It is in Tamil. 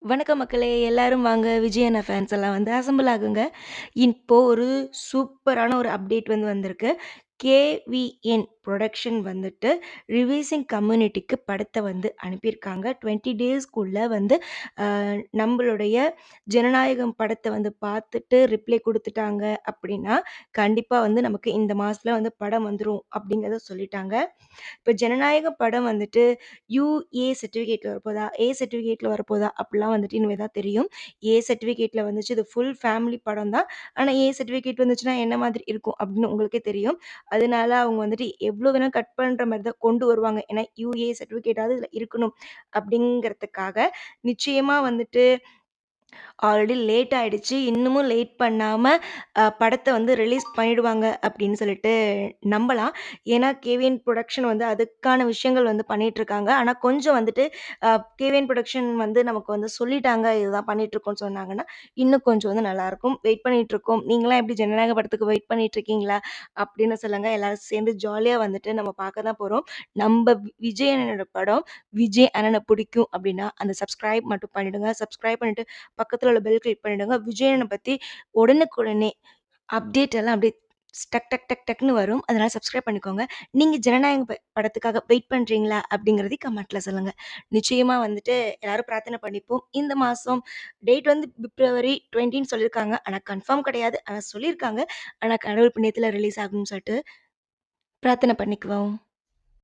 வணக்கம் மக்களே! எல்லாரும் வாங்க. விஜய் அண்ணா ஃபேன்ஸ் எல்லாம் வந்து அசெம்பிள் ஆகுங்க. இப்போ ஒரு சூப்பரான ஒரு அப்டேட் வந்திருக்கு. கேவிஎன் புரொடக்ஷன் வந்துட்டு ரிலீசிங் கம்யூனிட்டிக்கு படத்த அனுப்பியிருக்காங்க. 20 டேஸ்க்குள்ள நம்பளுடைய ஜனநாயகம் படத்த பார்த்துட்டு ரிப்ளை குடுத்துட்டாங்க அப்டின்னா, கண்டிப்பா நமக்கு இந்த மாசத்துல படம் வந்துரும் அப்டிங்கிறத சொல்லிட்டாங்க. இப்ப ஜனநாயக படம் யுஏ சர்டிஃபிகேட்ல வரப்போதா, ஏ சர்டிஃபிகேட்ல வரப்போதா அப்டிலாம் இனிமே தான் தெரியும். ஏ சர்டிஃபிகேட்ல வந்துச்சு இது ஃபுல் ஃபேமிலி படம் தான். ஆனா ஏ சர்டிஃபிகேட் வந்துச்சுன்னா என்ன மாதிரி இருக்கும் அப்டின்னு உங்களுக்கே தெரியும். அதனால அவங்க எவ்ளோ வேணா கட் பண்ற மாரி தான் கொண்டு வருவாங்க. ஏன்னா யுஏ சர்டிஃபிகேட்டாவது இதுல இருக்கணும் அப்டிங்கிறதுக்காக நிச்சயமா ஆல்ரெடி லேட் ஆயிடுச்சு. இன்னமும் லேட் பண்ணாம படத்த ரிலீஸ் பண்ணிடுவாங்க அப்படின்னு சொல்லிட்டு நம்பலாம். ஏன்னா, கேவிஎன் புரொடக்ஷன் அதுக்கான விஷயங்கள் பண்ணிட்டுருக்காங்க. ஆனா கொஞ்சம் அ கேவிஎன் புரொடக்ஷன் நமக்கு சொல்லிட்டாங்க. இதுதான் பண்ணிட்டுருக்கோம்னு சொன்னாங்கன்னா, இன்னும் கொஞ்சம் நல்லாயிருக்கும். வெயிட் பண்ணிட்டுருக்கோம். நீங்கலாம் எப்படி ஜனநாயக படத்துக்கு வெயிட் பண்ணிட்டுருக்கீங்களா? அப்படின்னு சொல்லுங்க. எல்லாரும் சேர்ந்து ஜாலியா நம்ம பார்க்க தான் போறோம். நம்ப விஜய் அண்ணனோட படம், விஜய் அண்ணன பிடிக்கும் அப்படின்னா, அந்த சப்ஸ்கிரைப் மட்டும் பண்ணிடுங்க. சப்ஸ்கிரைப் பண்ணிட்டு பக்கத்துல உள்ள பெல் கிளிக் பண்ணிடுங்க. விஜயன பத்தி உடனுக்குடனே அப்டேட் எல்லாம் அப்படியே டக் டக் டக் டக்ன்னு வரும். அதனால சப்ஸ்கிரைப் பண்ணிக்கோங்க. நீங்க ஜனநாயகம் படத்துக்காக வெயிட் பண்றீங்களா? அப்படிங்கிறதையும் கமெண்ட்ல சொல்லுங்க. நிச்சயமா எல்லாரும் பிரார்த்தனை பண்ணிப்போம். இந்த மாசம் டேட் பிப்ரவரி 20ன்னு சொல்லியிருக்காங்க. ஆனா கன்ஃபார்ம் கிடையாது. ஆனா சொல்லியிருக்காங்க. ஆனா கடவுள் புண்ணியத்துல ரிலீஸ் ஆகும்னு சொல்லிட்டு பிரார்த்தனை பண்ணிக்குவோம்.